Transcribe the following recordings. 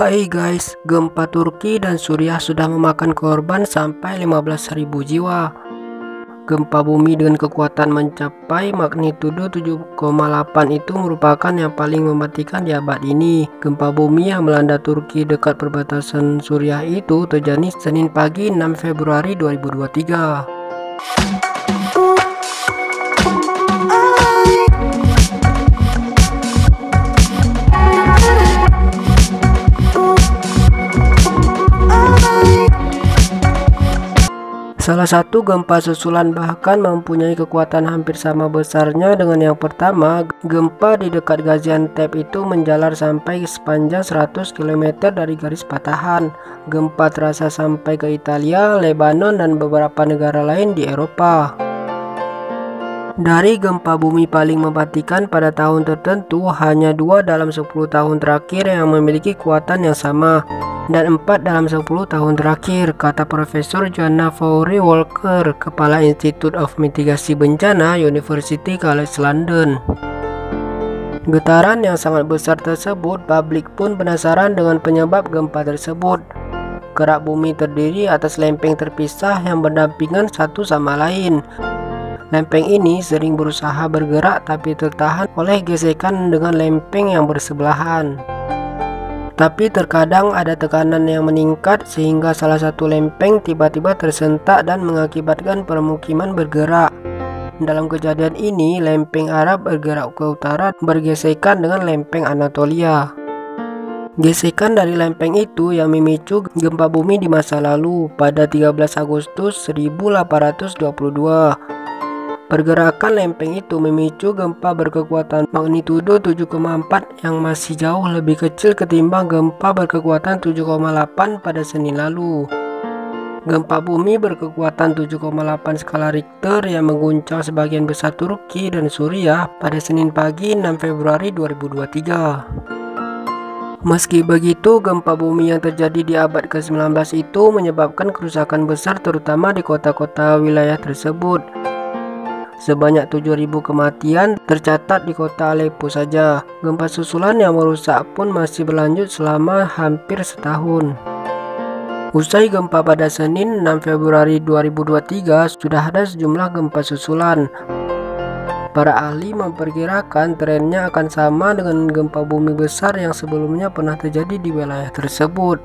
Hai guys, gempa Turki dan Suriah sudah memakan korban sampai 15.000 jiwa. Gempa bumi dengan kekuatan mencapai magnitudo 7,8 itu merupakan yang paling mematikan di abad ini. Gempa bumi yang melanda Turki dekat perbatasan Suriah itu terjadi Senin pagi 6 Februari 2023. Salah satu gempa susulan bahkan mempunyai kekuatan hampir sama besarnya dengan yang pertama. Gempa di dekat Gaziantep itu menjalar sampai sepanjang 100 km dari garis patahan. Gempa terasa sampai ke Italia, Lebanon, dan beberapa negara lain di Eropa. Dari gempa bumi paling mematikan pada tahun tertentu, hanya 2 dalam 10 tahun terakhir yang memiliki kekuatan yang sama, dan 4 dalam 10 tahun terakhir, kata Profesor Joanna Fowrie Walker, Kepala Institute of Mitigasi Bencana, University College London. Getaran yang sangat besar tersebut, publik pun penasaran dengan penyebab gempa tersebut. Kerak bumi terdiri atas lempeng terpisah yang berdampingan satu sama lain. Lempeng ini sering berusaha bergerak tapi tertahan oleh gesekan dengan lempeng yang bersebelahan. Tapi terkadang ada tekanan yang meningkat sehingga salah satu lempeng tiba-tiba tersentak dan mengakibatkan permukiman bergerak. Dalam kejadian ini, lempeng Arab bergerak ke utara bergesekan dengan lempeng Anatolia. Gesekan dari lempeng itu yang memicu gempa bumi di masa lalu pada 13 Agustus 1822. Pergerakan lempeng itu memicu gempa berkekuatan magnitudo 7,4 yang masih jauh lebih kecil ketimbang gempa berkekuatan 7,8 pada Senin lalu. Gempa bumi berkekuatan 7,8 skala Richter yang mengguncang sebagian besar Turki dan Suriah pada Senin pagi 6 Februari 2023. Meski begitu, gempa bumi yang terjadi di abad ke-19 itu menyebabkan kerusakan besar terutama di kota-kota wilayah tersebut. Sebanyak 7.000 kematian tercatat di kota Aleppo saja. Gempa susulan yang merusak pun masih berlanjut selama hampir setahun. Usai gempa pada Senin 6 Februari 2023, sudah ada sejumlah gempa susulan. Para ahli memperkirakan trennya akan sama dengan gempa bumi besar yang sebelumnya pernah terjadi di wilayah tersebut.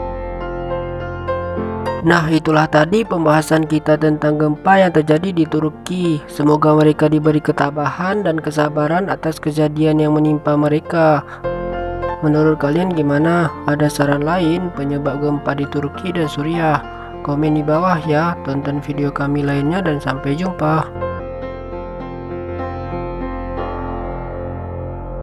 Nah, itulah tadi pembahasan kita tentang gempa yang terjadi di Turki. Semoga mereka diberi ketabahan dan kesabaran atas kejadian yang menimpa mereka. Menurut kalian gimana? Ada saran lain penyebab gempa di Turki dan Suriah? Komen di bawah ya. Tonton video kami lainnya dan sampai jumpa.